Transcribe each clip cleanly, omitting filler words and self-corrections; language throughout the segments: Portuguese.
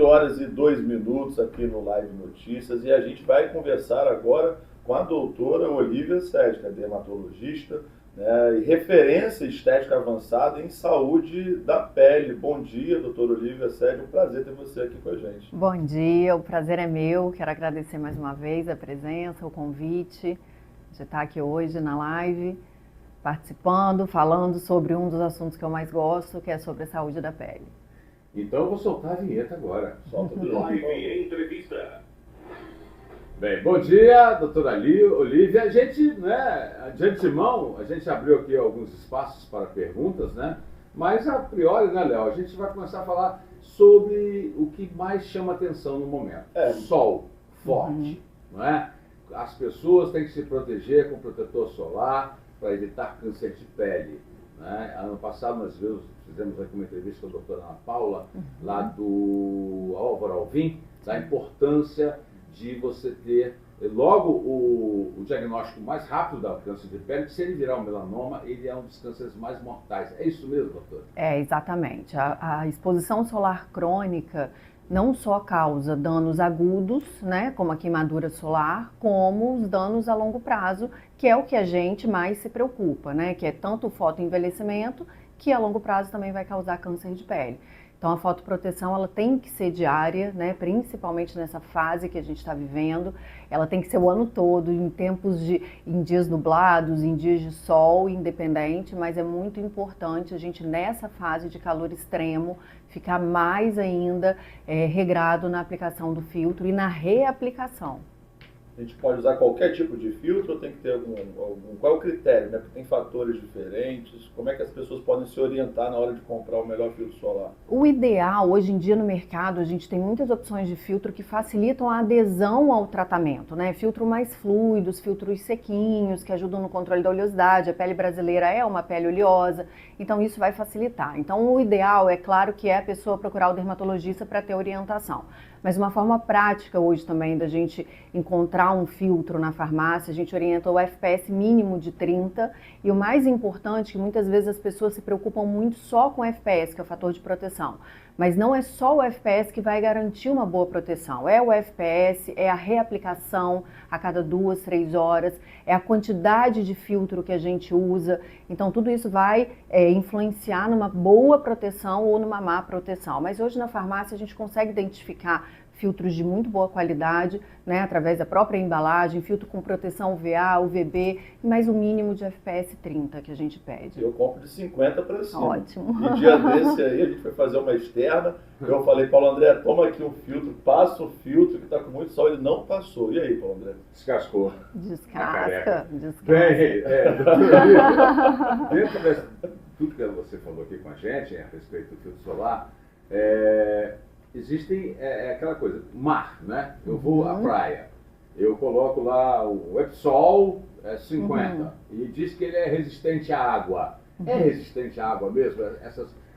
8h02 aqui no Live Notícias e a gente vai conversar agora com a doutora Olívia Sede, que é dermatologista, né, e referência estética avançada em saúde da pele. Bom dia, doutora Olívia Sede, um prazer ter você aqui com a gente. Bom dia, o prazer é meu, quero agradecer mais uma vez a presença, o convite de estar aqui hoje na live, participando, falando sobre um dos assuntos que eu mais gosto, que é sobre a saúde da pele. Então eu vou soltar a vinheta agora. Solta o Live Entrevista. Bem, bom dia, doutora Olívia. A gente, né, de antemão, a gente abriu aqui alguns espaços para perguntas, né? Mas a priori, né, Léo, a gente vai começar a falar sobre o que mais chama atenção no momento. Sol forte, não é? As pessoas têm que se proteger com protetor solar para evitar câncer de pele. Né? Ano passado nós fizemos aqui uma entrevista com a doutora Ana Paula, lá do Álvaro Alvim, da importância de você ter logo o diagnóstico mais rápido do câncer de pele, que se ele virar um melanoma, ele é um dos cânceres mais mortais. É isso mesmo, doutora? É, exatamente. A exposição solar crônica não só causa danos agudos, né, como a queimadura solar, como os danos a longo prazo, que é o que a gente mais se preocupa, né, que é tanto o fotoenvelhecimento, que a longo prazo também vai causar câncer de pele. Então a fotoproteção ela tem que ser diária, né, principalmente nessa fase que a gente está vivendo. Ela tem que ser o ano todo, em dias nublados, em dias de sol, independente, mas é muito importante a gente nessa fase de calor extremo ficar mais ainda regrado na aplicação do filtro e na reaplicação. A gente pode usar qualquer tipo de filtro ou tem que ter qual é o critério, né? Porque tem fatores diferentes. Como é que as pessoas podem se orientar na hora de comprar o melhor filtro solar? O ideal, hoje em dia no mercado, a gente tem muitas opções de filtro que facilitam a adesão ao tratamento, né? Filtro mais fluidos, filtros sequinhos, que ajudam no controle da oleosidade. A pele brasileira é uma pele oleosa, então isso vai facilitar. Então o ideal, é claro, que é a pessoa procurar o dermatologista para ter orientação. Mas uma forma prática hoje também da gente encontrar um filtro na farmácia, a gente orienta o FPS mínimo de 30 e o mais importante, que muitas vezes as pessoas se preocupam muito só com o FPS, que é o fator de proteção. Mas não é só o FPS que vai garantir uma boa proteção, é o FPS, é a reaplicação a cada 2, 3 horas, é a quantidade de filtro que a gente usa. Então tudo isso vai influenciar numa boa proteção ou numa má proteção. Mas hoje na farmácia a gente consegue identificar filtros de muito boa qualidade, né, através da própria embalagem, filtro com proteção UVA, UVB, e mais um mínimo de FPS 30 que a gente pede. Eu compro de 50 para cima. Ótimo. E dia desse aí, a gente foi fazer uma externa, eu falei, Paulo André, toma aqui um filtro, passa o filtro que está com muito sol, ele não passou. E aí, Paulo André? Descascou. Descasca. Bem, dentro de tudo que você falou aqui com a gente a respeito do filtro solar, existem aquela coisa, mar, né? Eu vou à praia, eu coloco lá o Epsol 50 e diz que ele é resistente à água. É resistente à água mesmo?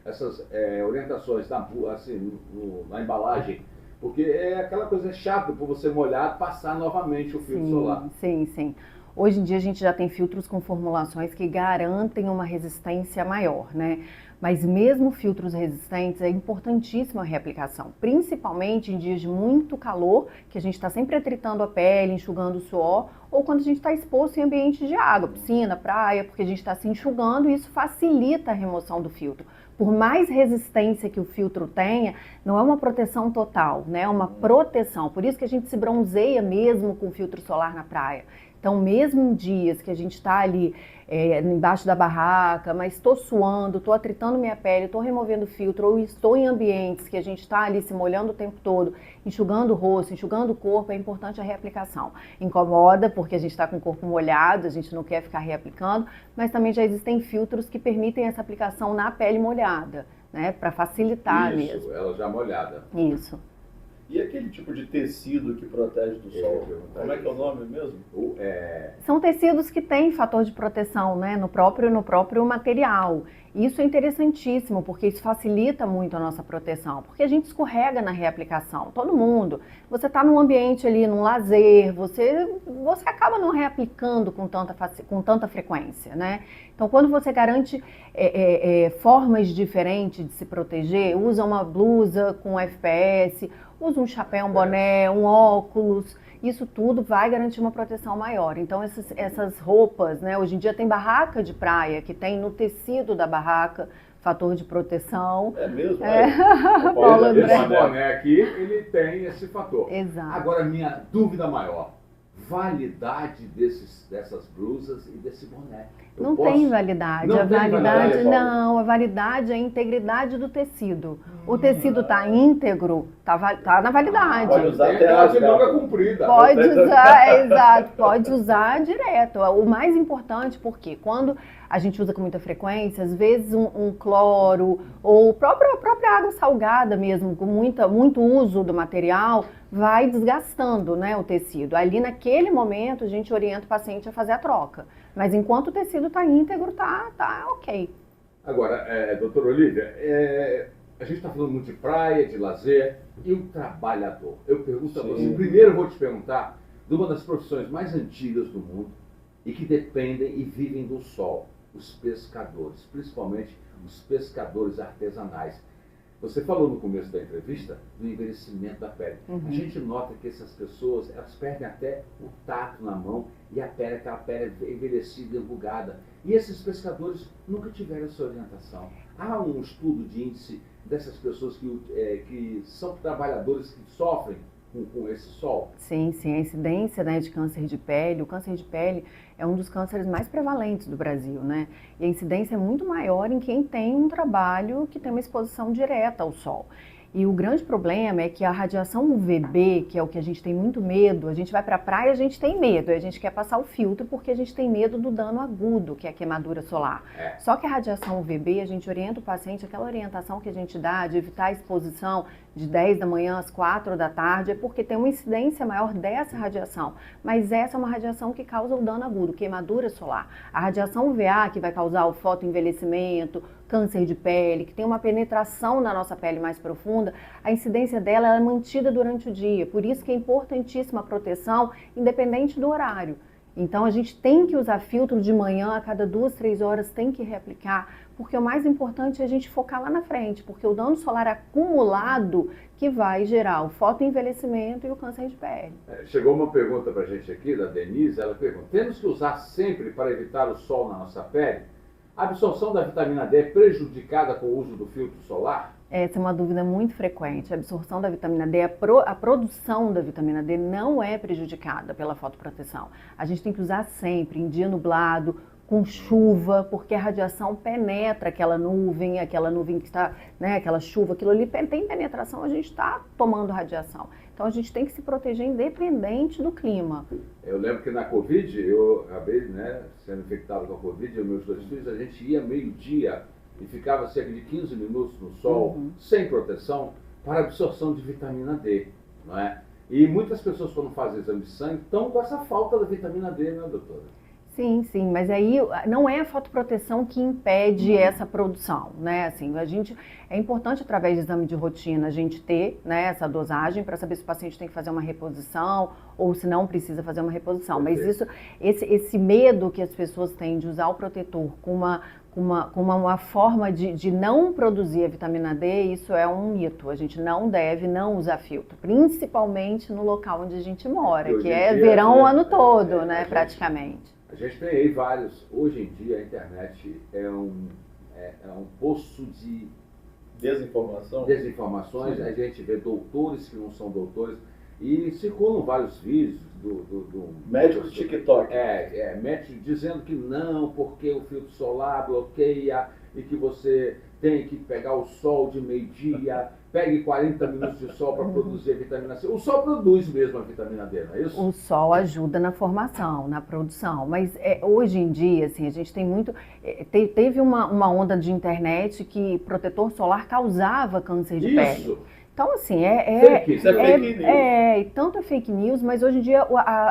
Essas orientações na embalagem, porque é aquela coisa chata por você molhar, passar novamente o filtro solar. Sim. Hoje em dia a gente já tem filtros com formulações que garantem uma resistência maior, né? Mas mesmo filtros resistentes, é importantíssima a reaplicação, principalmente em dias de muito calor, que a gente está sempre atritando a pele, enxugando o suor, ou quando a gente está exposto em ambiente de água, piscina, praia, porque a gente está se enxugando e isso facilita a remoção do filtro. Por mais resistência que o filtro tenha, não é uma proteção total, né? É uma proteção. Por isso que a gente se bronzeia mesmo com filtro solar na praia. Então, mesmo em dias que a gente está ali embaixo da barraca, mas estou suando, estou atritando minha pele, estou removendo filtro, ou estou em ambientes que a gente está ali se molhando o tempo todo, enxugando o rosto, enxugando o corpo, é importante a reaplicação. Incomoda porque a gente está com o corpo molhado, a gente não quer ficar reaplicando, mas também já existem filtros que permitem essa aplicação na pele molhada, né, para facilitar mesmo. Isso, ela já molhada. Isso. E aquele tipo de tecido que protege do sol? Como é que é o nome mesmo? São tecidos que têm fator de proteção, né, no próprio material. Isso é interessantíssimo, porque isso facilita muito a nossa proteção, porque a gente escorrega na reaplicação, todo mundo. Você está num ambiente ali, num lazer, você acaba não reaplicando com tanta frequência, né? Então, quando você garante formas diferentes de se proteger, usa uma blusa com FPS, usa um chapéu, um boné, um óculos, isso tudo vai garantir uma proteção maior. Então, essas roupas, né? Hoje em dia tem barraca de praia, que tem no tecido da barraca fator de proteção. É mesmo? Paulo André. Esse boné aqui, ele tem esse fator. Exato. Agora, minha dúvida maior, validade dessas blusas e desse boné. Não tem validade. Não a tem validade, Paulo? não. A validade é a integridade do tecido. O tecido está íntegro, tá na validade. Pode usar Tem até aquela as de manga garras. comprida. Pode usar, exato, pode usar direto. O mais importante, porque quando a gente usa com muita frequência, às vezes um cloro ou a própria água salgada mesmo, com muito uso do material, vai desgastando, né, o tecido. Ali naquele momento a gente orienta o paciente a fazer a troca. Mas enquanto o tecido está íntegro, tá ok. Agora, doutora Olívia, a gente está falando muito de praia, de lazer, e o trabalhador. Eu pergunto a você, primeiro eu vou te perguntar de uma das profissões mais antigas do mundo e que dependem e vivem do sol, os pescadores, principalmente os pescadores artesanais. Você falou no começo da entrevista do envelhecimento da pele. A gente nota que essas pessoas, elas perdem até o tato na mão e a pele, aquela pele envelhecida, enrugada. E esses pescadores nunca tiveram essa orientação. Há um estudo de índice dessas pessoas que são trabalhadores que sofrem com esse sol? Sim, a incidência, né, de câncer de pele, o câncer de pele é um dos cânceres mais prevalentes do Brasil, né? E a incidência é muito maior em quem tem um trabalho que tem uma exposição direta ao sol. E o grande problema é que a radiação UVB, que é o que a gente tem muito medo, a gente vai para a praia, a gente tem medo, a gente quer passar o filtro porque a gente tem medo do dano agudo, que é a queimadura solar. Só que a radiação UVB, a gente orienta o paciente, aquela orientação que a gente dá de evitar a exposição de 10 da manhã às 4 da tarde, é porque tem uma incidência maior dessa radiação. Mas essa é uma radiação que causa o dano agudo, queimadura solar. A radiação UVA, que vai causar o fotoenvelhecimento, câncer de pele, que tem uma penetração na nossa pele mais profunda, a incidência dela é mantida durante o dia. Por isso que é importantíssima a proteção, independente do horário. Então a gente tem que usar filtro de manhã, a cada 2, 3 horas tem que reaplicar, porque o mais importante é a gente focar lá na frente, porque o dano solar acumulado que vai gerar o fotoenvelhecimento e o câncer de pele. Chegou uma pergunta para a gente aqui, da Denise, ela pergunta, temos que usar sempre para evitar o sol na nossa pele? A absorção da vitamina D é prejudicada com o uso do filtro solar? Essa é uma dúvida muito frequente. A absorção da vitamina D, a produção da vitamina D não é prejudicada pela fotoproteção. A gente tem que usar sempre, em dia nublado, com chuva, porque a radiação penetra aquela nuvem que está, né, aquela chuva, aquilo ali tem penetração, a gente está tomando radiação. Então a gente tem que se proteger independente do clima. Eu lembro que na Covid, eu acabei, né, sendo infectado com a Covid, e meus 2 filhos, a gente ia meio-dia e ficava cerca de 15 minutos no sol, sem proteção, para absorção de vitamina D, não é? E muitas pessoas, quando fazem exame de sangue, estão com essa falta da vitamina D, né, doutora? Sim, mas aí não é a fotoproteção que impede essa produção, né? Assim, é importante através de exame de rotina a gente ter, né, essa dosagem para saber se o paciente tem que fazer uma reposição ou se não precisa fazer uma reposição. Mas esse medo que as pessoas têm de usar o protetor com uma forma de não produzir a vitamina D, isso é um mito. A gente não deve não usar filtro, principalmente no local onde a gente mora, que é verão o ano todo, né, praticamente. A gente tem aí vários, hoje em dia a internet é um poço de desinformações, a gente vê doutores que não são doutores e circulam vários vídeos do médico TikTok. Médico dizendo que não, porque o filtro solar bloqueia e que você tem que pegar o sol de meio-dia, pegue 40 minutos de sol para produzir a vitamina C. O sol produz mesmo a vitamina D, não é isso? O sol ajuda na formação, na produção, mas hoje em dia, assim, a gente tem muito... Teve uma onda de internet que protetor solar causava câncer de pele. Então, assim, tanto é fake news, mas hoje em dia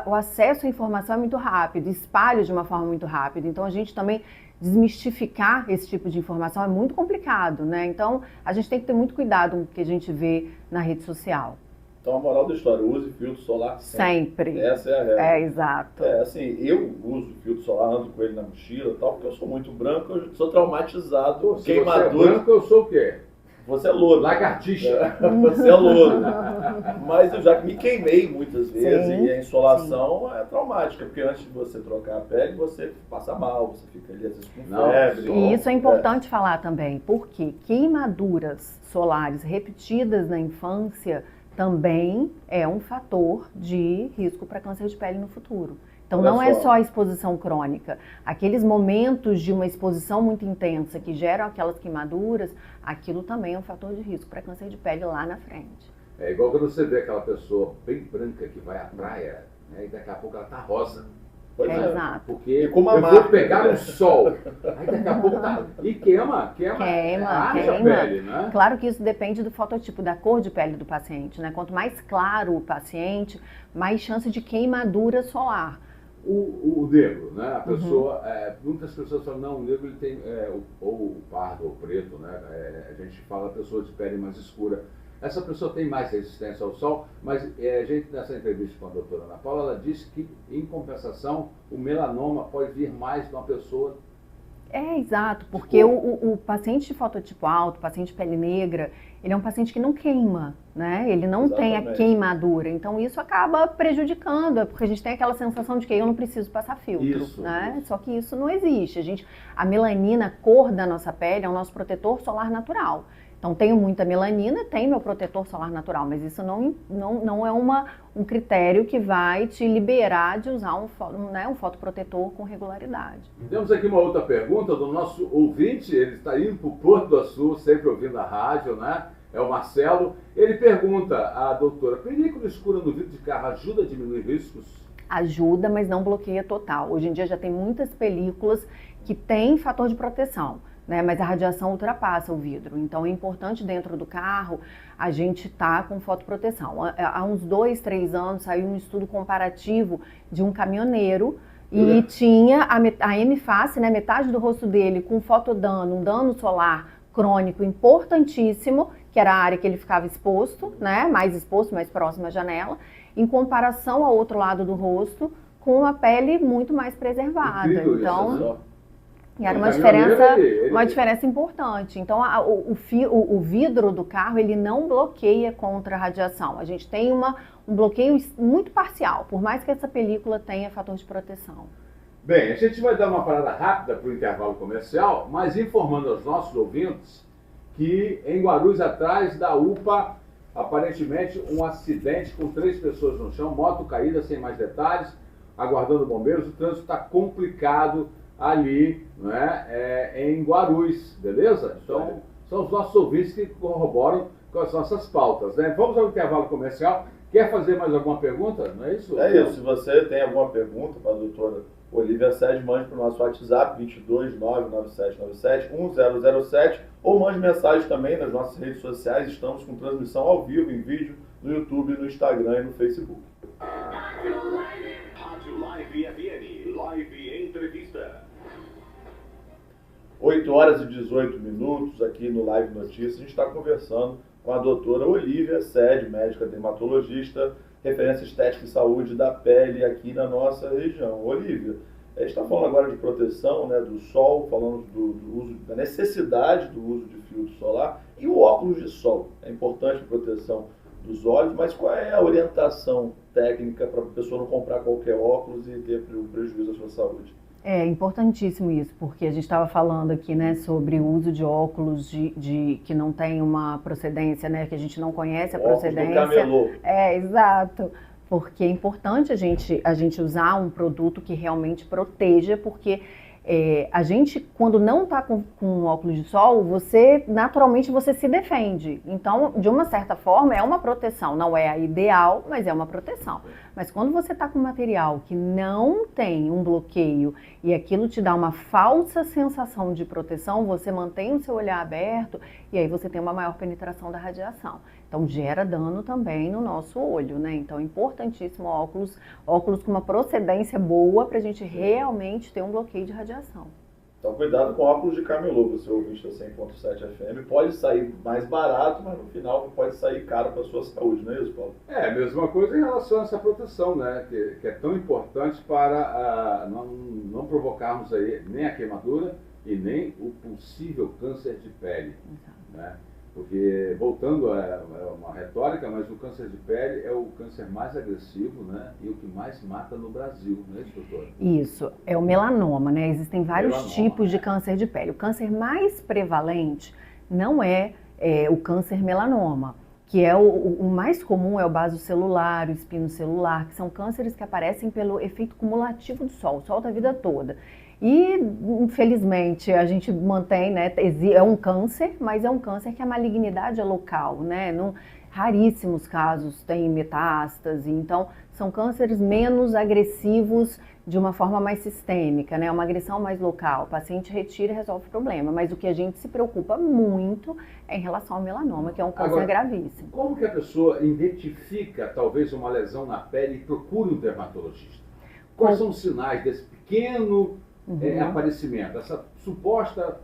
o acesso à informação é muito rápido, espalha de uma forma muito rápida. Então, a gente também desmistificar esse tipo de informação é muito complicado, né? Então, a gente tem que ter muito cuidado com o que a gente vê na rede social. Então, a moral da história, use filtro solar sempre. Essa é a regra. É, exato. Assim, eu uso filtro solar, ando com ele na mochila e tal, porque eu sou muito branco, eu sou traumatizado. Se queimadura. Você é branco, eu sou o quê? Você é louro. Lagartixa. Você é louro. Mas eu já me queimei muitas vezes, Sim, e a insolação é traumática, porque antes de você trocar a pele, você passa mal, você fica ali às vezes com febre. E isso é importante falar também, porque queimaduras solares repetidas na infância também é um fator de risco para câncer de pele no futuro. Então não é só a exposição crônica. Aqueles momentos de uma exposição muito intensa que geram aquelas queimaduras, aquilo também é um fator de risco para câncer de pele lá na frente. É igual quando você vê aquela pessoa bem branca que vai à praia, né, e daqui a pouco ela tá rosa. Pois é. Exato. Porque eu vou pegar o sol, aí daqui a pouco tá... E queima a pele, né? Claro que isso depende do fototipo, da cor de pele do paciente, né? Quanto mais claro o paciente, mais chance de queimadura solar. O negro, né? A pessoa, muitas pessoas falam, não, o negro ele tem, ou o pardo ou o preto, né? A gente fala pessoa de pele mais escura. Essa pessoa tem mais resistência ao sol, mas a gente, nessa entrevista com a doutora Ana Paula, ela disse que, em compensação, o melanoma pode vir mais de uma pessoa. Exato, porque o paciente de fototipo alto, o paciente de pele negra, ele é um paciente que não queima, né? Ele não tem a queimadura, então isso acaba prejudicando, porque a gente tem aquela sensação de que eu não preciso passar filtro, né? Só que isso não existe. A melanina, a cor da nossa pele, é o nosso protetor solar natural. Então, tenho muita melanina, tem meu protetor solar natural, mas isso não é um critério que vai te liberar de usar um fotoprotetor com regularidade. Temos aqui uma outra pergunta do nosso ouvinte, ele está indo para o Porto do Açul, sempre ouvindo a rádio, né? É o Marcelo. Ele pergunta à doutora, película escura no vidro de carro ajuda a diminuir riscos? Ajuda, mas não bloqueia total. Hoje em dia já tem muitas películas que têm fator de proteção, né, mas a radiação ultrapassa o vidro. Então é importante dentro do carro a gente estar com fotoproteção. Há uns 2, 3 anos saiu um estudo comparativo de um caminhoneiro e tinha a M-face, né, metade do rosto dele com fotodano, um dano solar crônico importantíssimo, que era a área que ele ficava exposto, né, mais exposto, mais próximo à janela, em comparação ao outro lado do rosto, com a pele muito mais preservada. Incrível então, isso, né? E era uma diferença importante. Então, o vidro do carro, ele não bloqueia contra a radiação. A gente tem um bloqueio muito parcial, por mais que essa película tenha fator de proteção. Bem, a gente vai dar uma parada rápida para o intervalo comercial, mas informando aos nossos ouvintes que em Guarulhos, atrás da UPA, aparentemente um acidente com 3 pessoas no chão, moto caída, sem mais detalhes, aguardando bombeiros. O trânsito está complicado ali, né, em Guarulhos, beleza? Então, são os nossos ouvintes que corroboram com as nossas pautas, né? Vamos ao intervalo comercial. Quer fazer mais alguma pergunta? Não é isso? É isso. Se você tem alguma pergunta para a doutora Olívia Sede, mande para o nosso WhatsApp 22997971007 ou mande mensagem também nas nossas redes sociais. Estamos com transmissão ao vivo em vídeo no YouTube, no Instagram e no Facebook. Rádio Live FM, Live Entrevista. 8h18 aqui no Live Notícias. A gente está conversando com a doutora Olívia Sede, médica dermatologista, referência estética e saúde da pele aqui na nossa região. Olívia, a gente está falando agora de proteção, né, do sol, falando do uso, da necessidade do uso de filtro solar e o óculos de sol. É importante a proteção dos olhos, mas qual é a orientação técnica para a pessoa não comprar qualquer óculos e ter prejuízo à sua saúde? É importantíssimo isso, porque a gente estava falando aqui, né, sobre o uso de óculos que não tem uma procedência, né, que a gente não conhece a procedência. Óculos do camelô. Exato. Porque é importante a gente usar um produto que realmente proteja, porque a gente, quando não está com óculos de sol, naturalmente você se defende. Então, de uma certa forma, é uma proteção. Não é a ideal, mas é uma proteção. Mas quando você está com material que não tem um bloqueio e aquilo te dá uma falsa sensação de proteção, você mantém o seu olhar aberto e aí você tem uma maior penetração da radiação. Então, gera dano também no nosso olho, né? Então, é importantíssimo óculos com uma procedência boa para a gente realmente ter um bloqueio de radiação. Então, cuidado com óculos de camelô, você ouvinte da 100.7 FM. Pode sair mais barato, mas no final pode sair caro para a sua saúde, não é isso, Paulo? É, a mesma coisa em relação a essa proteção, né? Que é tão importante para não provocarmos aí nem a queimadura e nem o possível câncer de pele, né? Porque, voltando a uma retórica, mas o câncer de pele é o câncer mais agressivo, né? E o que mais mata no Brasil, não é isso, doutora? Isso, é o melanoma, né? Existem vários Melanoma, tipos de câncer de pele. O câncer mais prevalente não é o câncer melanoma, que é o mais comum é o basocelular, o espinocelular, que são cânceres que aparecem pelo efeito cumulativo do sol. O sol tá a vida toda. E, infelizmente, a gente mantém, né, é um câncer, mas é um câncer que a malignidade é local, né, raríssimos casos têm metástase, então são cânceres menos agressivos de uma forma mais sistêmica, né, uma agressão mais local, o paciente retira e resolve o problema, mas o que a gente se preocupa muito é em relação ao melanoma, que é um câncer gravíssimo. Como que a pessoa identifica, talvez, uma lesão na pele e procura um dermatologista? Quais são os sinais desse pequeno aparecimento, essa suposta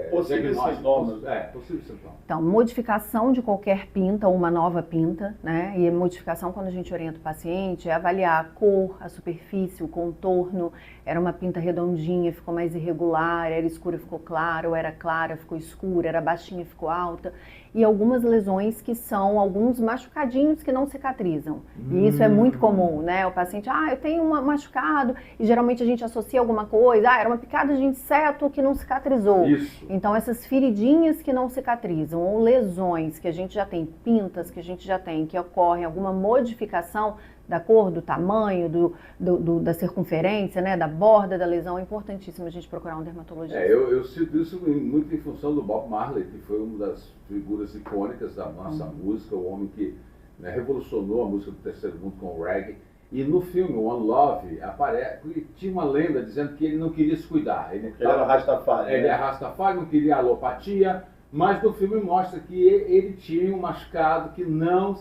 possíveis sintomas. Possíveis sintomas. Então, modificação de qualquer pinta ou uma nova pinta, né? E a modificação, quando a gente orienta o paciente, é avaliar a cor, a superfície, o contorno. Era uma pinta redondinha, ficou mais irregular, era escura, ficou clara, ou era clara, ficou escura, era baixinha, ficou alta. E algumas lesões que são alguns machucadinhos que não cicatrizam. E isso é muito comum, né? O paciente, eu tenho um machucado, e geralmente a gente associa alguma coisa, era uma picada de inseto que não cicatrizou. Isso. Então, essas feridinhas que não cicatrizam, ou lesões que a gente já tem, pintas que a gente já tem, que ocorrem alguma modificação da cor, do tamanho, da circunferência, né, da borda da lesão, é importantíssimo a gente procurar um dermatologista. Eu cito isso muito em função do Bob Marley, que foi uma das figuras icônicas da nossa música, o homem que, né, revolucionou a música do terceiro mundo com o reggae. E no filme One Love, tinha uma lenda dizendo que ele não queria se cuidar. Ele era Rastafari. Ele era Rastafari, não queria alopatia, mas no filme mostra que ele tinha um machucado que não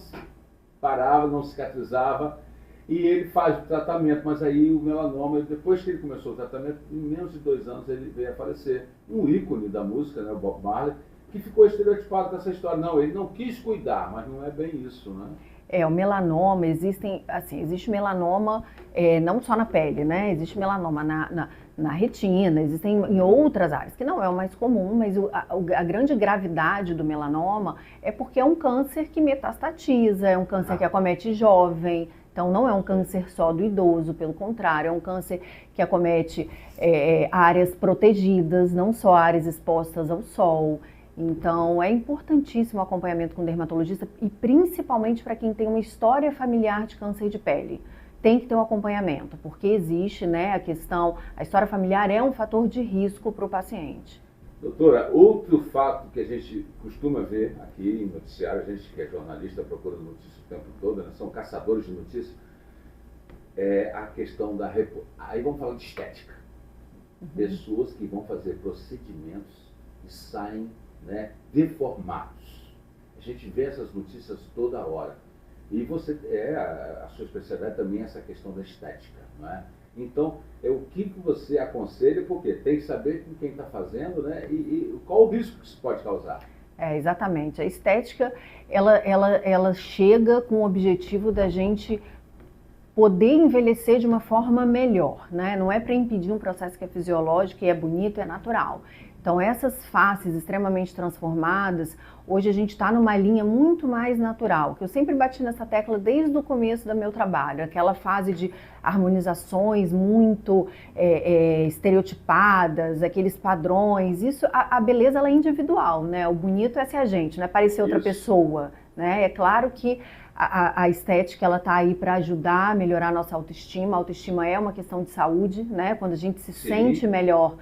parava, não cicatrizava, e ele faz o tratamento, mas aí o melanoma, depois que ele começou o tratamento, em menos de 2 anos ele veio a falecer. Um ícone da música, né, o Bob Marley, que ficou estereotipado com essa história. Não, ele não quis cuidar, mas não é bem isso, né? O melanoma, existe melanoma não só na pele, né? Existe melanoma na retina, existem em outras áreas, que não é o mais comum, mas a grande gravidade do melanoma é porque é um câncer que metastatiza, é um câncer que acomete jovem, então não é um câncer só do idoso, pelo contrário, é um câncer que acomete áreas protegidas, não só áreas expostas ao sol. Então, é importantíssimo o acompanhamento com o dermatologista e principalmente para quem tem uma história familiar de câncer de pele. Tem que ter um acompanhamento, porque existe, né, a história familiar é um fator de risco para o paciente. Doutora, outro fato que a gente costuma ver aqui em noticiário, a gente que é jornalista procura notícias o tempo todo, né, são caçadores de notícias, é a questão aí vamos falar de estética. Pessoas que vão fazer procedimentos e saem, né, deformados. A gente vê essas notícias toda hora. E a sua especialidade também é essa questão da estética, não é? Então, o que você aconselha, porque tem que saber com quem está fazendo, né? E qual o risco que isso pode causar. Exatamente. A estética, ela chega com o objetivo da gente poder envelhecer de uma forma melhor, né? Não é para impedir um processo que é fisiológico e é bonito, é natural. Então, essas faces extremamente transformadas, hoje a gente está numa linha muito mais natural, que eu sempre bati nessa tecla desde o começo do meu trabalho, aquela fase de harmonizações muito estereotipadas, aqueles padrões, isso, a beleza ela é individual, né? O bonito é ser a gente, não é parecer outra pessoa, né? É claro que a estética ela está aí para ajudar a melhorar a nossa autoestima. A autoestima é uma questão de saúde, né? Quando a gente se sente melhor,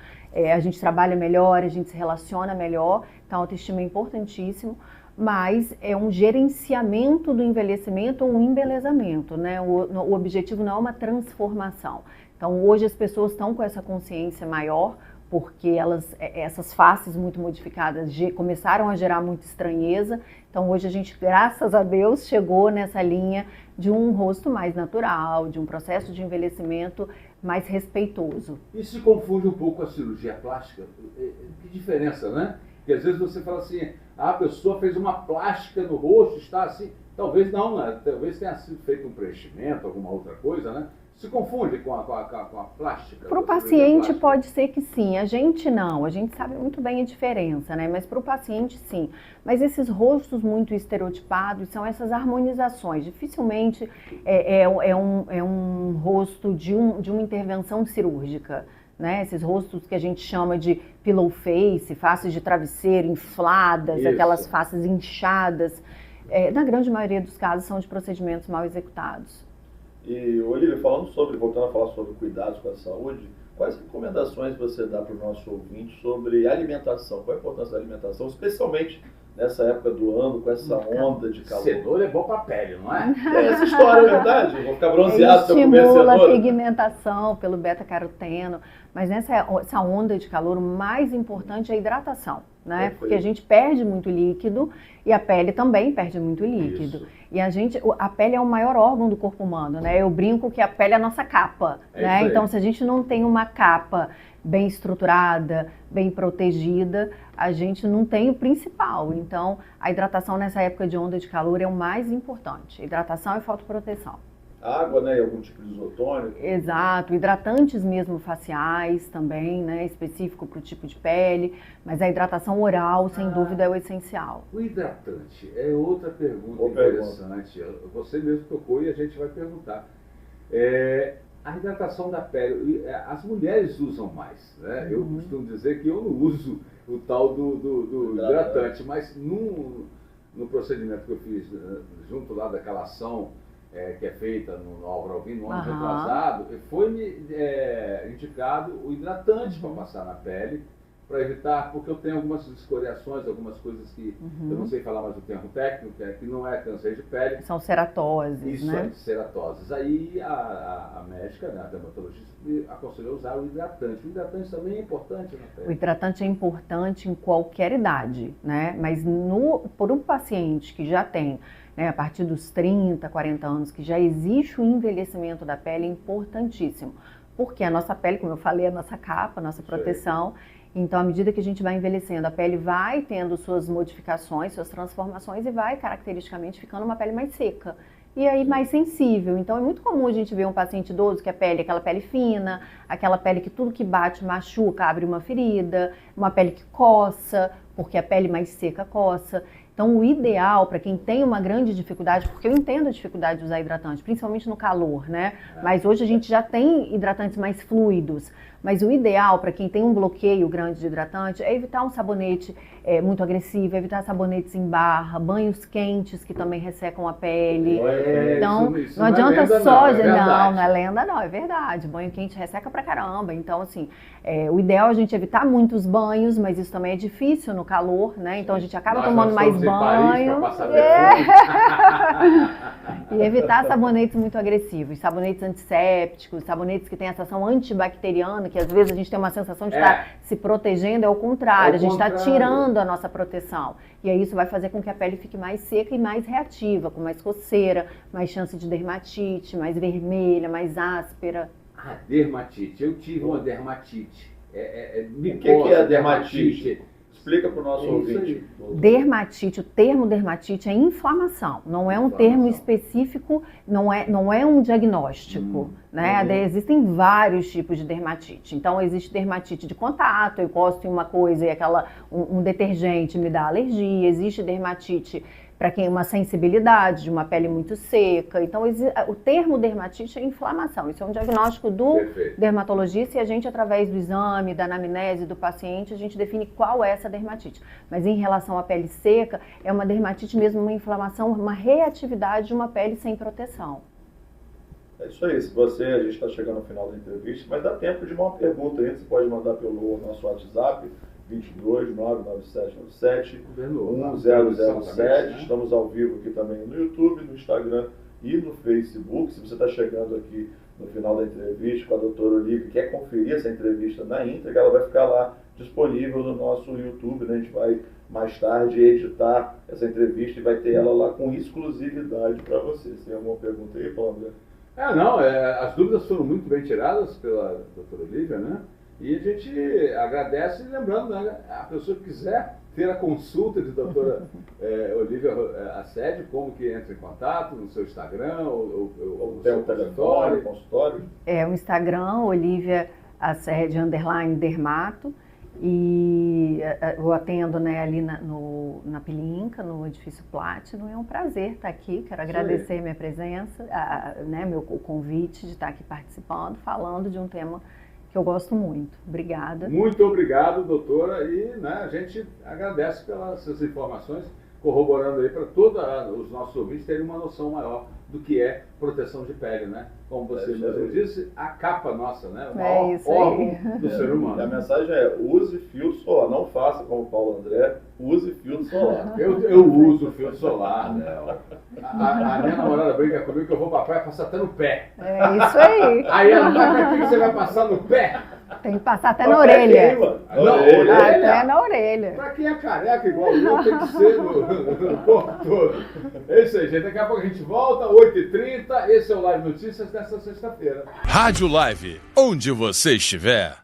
a gente trabalha melhor, a gente se relaciona melhor. Então a autoestima é importantíssimo, mas é um gerenciamento do envelhecimento ou um embelezamento, né? O objetivo não é uma transformação. Então hoje as pessoas estão com essa consciência maior, porque essas faces muito modificadas começaram a gerar muita estranheza. Então hoje a gente, graças a Deus, chegou nessa linha de um rosto mais natural, de um processo de envelhecimento mais respeitoso. Isso se confunde um pouco com a cirurgia plástica? Que diferença, né? Porque às vezes você fala assim, a pessoa fez uma plástica no rosto, está assim. Talvez não, né? Talvez tenha sido feito um preenchimento, alguma outra coisa, né? Se confunde com a plástica? Para o paciente pode ser que sim, a gente não, a gente sabe muito bem a diferença, né? Mas para o paciente sim. Mas esses rostos muito estereotipados são essas harmonizações, dificilmente é um rosto de uma intervenção cirúrgica, né? Esses rostos que a gente chama de pillow face, faces de travesseiro infladas, Isso. Aquelas faces inchadas, na grande maioria dos casos são de procedimentos mal executados. E, Olívia, voltando a falar sobre cuidados com a saúde, quais recomendações você dá para o nosso ouvinte sobre alimentação? Qual a importância da alimentação, especialmente nessa época do ano, com essa onda de calor? Cenoura é bom para a pele, não é? Essa história é verdade? Eu vou ficar bronzeado se eu comer Estimula cenoura. a pigmentação pelo beta-caroteno, mas essa onda de calor, o mais importante é a hidratação, né? Perfeito. Porque a gente perde muito líquido e a pele também perde muito líquido. Isso. E a pele é o maior órgão do corpo humano, né? Eu brinco que a pele é a nossa capa, né? Então, se a gente não tem uma capa bem estruturada, bem protegida, a gente não tem o principal. Então, a hidratação nessa época de onda de calor é o mais importante. Hidratação e fotoproteção. Água, né? E algum tipo de isotônico. Exato, hidratantes mesmo faciais também, né? Específico para o tipo de pele, mas a hidratação oral, sem dúvida, é o essencial. O hidratante é outra pergunta Boa interessante. Você mesmo tocou e a gente vai perguntar. A hidratação da pele, as mulheres usam mais, né? Eu costumo dizer que eu não uso o tal do hidratante, mas no procedimento que eu fiz junto lá daquela ação que é feita no Álvaro Alvim, no ano retrasado, foi-me indicado o hidratante para passar na pele, para evitar, porque eu tenho algumas escoriações, algumas coisas que eu não sei falar mais o termo técnico, que não é câncer de pele. São ceratoses, Isso, né? ceratoses. Aí a médica, né, a dermatologista, me aconselhou a usar o hidratante. O hidratante também é importante na pele. O hidratante é importante em qualquer idade, né? Mas por um paciente que já tem, né, a partir dos 30, 40 anos, que já existe o envelhecimento da pele, é importantíssimo. Porque a nossa pele, como eu falei, é a nossa capa, a nossa proteção. Então, à medida que a gente vai envelhecendo, a pele vai tendo suas modificações, suas transformações e vai, caracteristicamente, ficando uma pele mais seca. E aí, mais sensível. Então, é muito comum a gente ver um paciente idoso que a pele é aquela pele fina, aquela pele que tudo que bate machuca, abre uma ferida, uma pele que coça, porque a pele mais seca coça. Então, o ideal para quem tem uma grande dificuldade, porque eu entendo a dificuldade de usar hidratante, principalmente no calor, né? Mas hoje a gente já tem hidratantes mais fluidos. Mas o ideal para quem tem um bloqueio grande de hidratante é evitar um sabonete muito agressivo, evitar sabonetes em barra, banhos quentes que também ressecam a pele. Então, isso não adianta só... não é lenda não, é verdade. Banho quente resseca pra caramba. Então, assim, o ideal é a gente evitar muitos banhos, mas isso também é difícil no calor, né? Então a gente acaba tomando mais banho. E evitar sabonetes muito agressivos, sabonetes antissépticos, sabonetes que têm essa ação antibacteriana, que às vezes a gente tem uma sensação de estar se protegendo, é o contrário, a gente está tirando a nossa proteção. E aí isso vai fazer com que a pele fique mais seca e mais reativa, com mais coceira, mais chance de dermatite, mais vermelha, mais áspera. Ah, dermatite. Eu tive uma dermatite. O que é a dermatite? Explica para o nosso ouvinte. Dermatite, o termo dermatite é inflamação, não é um termo específico, não é um diagnóstico, né? Existem vários tipos de dermatite. Então, existe dermatite de contato, eu encosto em uma coisa e um detergente me dá alergia, existe dermatite para quem uma sensibilidade de uma pele muito seca. Então, o termo dermatite é inflamação. Isso é um diagnóstico do dermatologista e a gente, através do exame, da anamnese do paciente, a gente define qual é essa dermatite. Mas em relação à pele seca, é uma dermatite mesmo, uma inflamação, uma reatividade de uma pele sem proteção. É isso aí. A gente está chegando ao final da entrevista, mas dá tempo de uma pergunta aí. Você pode mandar pelo nosso WhatsApp, 22 99797 1007. Estamos ao vivo aqui também no YouTube, no Instagram e no Facebook. Se você está chegando aqui no final da entrevista com a doutora Olivia, quer conferir essa entrevista na íntegra, ela vai ficar lá disponível no nosso YouTube, né? A gente vai mais tarde editar essa entrevista e vai ter ela lá com exclusividade para vocês. Tem alguma pergunta aí, Paulo André? As dúvidas foram muito bem tiradas pela doutora Olivia, né? E a gente agradece, lembrando, né, a pessoa que quiser ter a consulta de doutora Olivia Assede, como que entra em contato no seu Instagram ou no Tem seu um telefone, consultório? O Instagram, Olivia Assede _dermato, e eu atendo, né, ali na Pilinca, no edifício Platinum. É um prazer estar aqui, quero agradecer minha presença, né, o convite de estar aqui participando, falando de um tema que eu gosto muito. Obrigada. Muito obrigado, doutora, e né, a gente agradece pelas suas informações, corroborando aí para todos os nossos ouvintes terem uma noção maior do que é proteção de pele, né? Como você mesmo disse, a capa nossa, né? O maior órgão do ser humano. E a mensagem é: use filtro solar, não faça como o Paulo André, use filtro solar. Eu uso filtro solar, né? A minha namorada brinca comigo que eu vou pra praia passar até no pé. É isso aí. Aí ela vai, pra que você vai passar no pé? Tem que passar até na orelha. Até na orelha. Pra quem é careca igual eu, tem que ser no corpo todo. É isso aí, gente. Daqui a pouco a gente volta, 8h30. Esse é o Live Notícias desta sexta-feira. Rádio Live, onde você estiver.